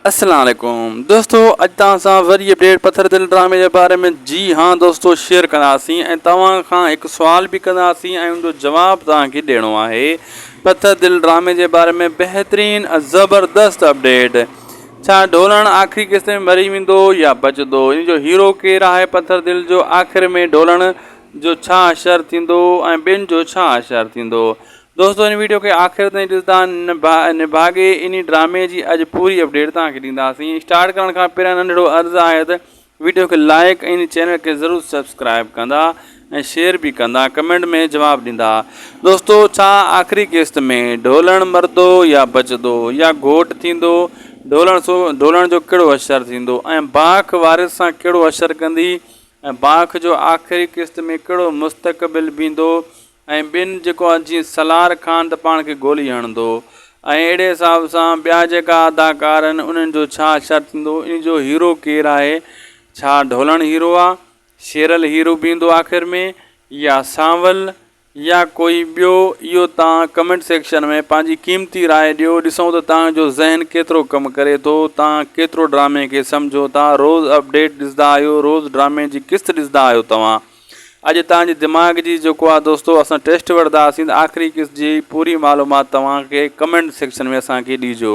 अस्सलाम वालेकुम दोस्तों, अॼु तव्हां सां वरी अपडेट पत्थर दिल ड्रामे के बारे में जी हाँ दोस्तों शेयर कंदासीं ऐं तव्हां खां हिकु सुवाल भी कंदासीं ऐं उनजो जवाब तव्हांखे ॾियणो आहे। पत्थर दिल ड्रामे के बारे में बेहतरीन ज़बरदस्त अपडेट। छा ढोलण आखिरी किस्त में मरी वेंदो या बचंदो? इन जो हीरो केरु आहे पत्थर दिल जो? आख़िर में ढोलण जो छा असर थींदो ऐं ॿियनि जो छा असर थींदो? दोस्तों इन वीडियो के आखिर ताईं ॾिसंदा निभागे इन ड्रामे की अॼु पूरी अपडेट तव्हांखे ॾींदासीं। स्टार्ट करण खां पहिरियों नंढिड़ो अर्ज़ु आहे त वीडियो के लाइक ऐं चैनल के ज़रूर सब्सक्राइब कंदा ऐं शेयर भी कंदा, कमेंट में जवाब ॾींदा। दोस्तों छा आखिरी किस्त में ढोलण मरदो या बचंदो या घोट थींदो? ढोलण जो कहिड़ो असर थींदो ऐं बाख वारिस सां कहिड़ो असर कंदी ऐं बाख जो आखिरी किस्त में कहिड़ो मुस्तक़बिल बींदो ऐं ॿिनि जेको आहे जीअं सलार ख़ान त पाण खे गोली हणंदो ऐं अहिड़े हिसाब सां ॿिया जेका अदाकार आहिनि उन्हनि जो छा असर थींदो? इन जो हीरो केरु आहे? छा ढोलण हीरो आहे? शेरल हीरो बींदो आख़िर में या सांवल या कोई ॿियो? इहो तव्हां कमेंट सेक्शन में पंहिंजी क़ीमती राय ॾियो। ॾिसूं त तव्हांजो ज़हन केतिरो कमु करे थो, तव्हां केतिरो ड्रामे खे सम्झो था। रोज़ अपडेट ॾिसंदा आहियो, रोज़ ड्रामे जी किस्त ॾिसंदा आहियो तव्हां। अॼु तव्हांजे दिमाग़ जी जेको आहे दोस्तों असां टेस्ट वठंदासीं त आख़िरी किस्त जी पूरी मालूमात तव्हांखे कमेंट सेक्शन में असांखे ॾिजो।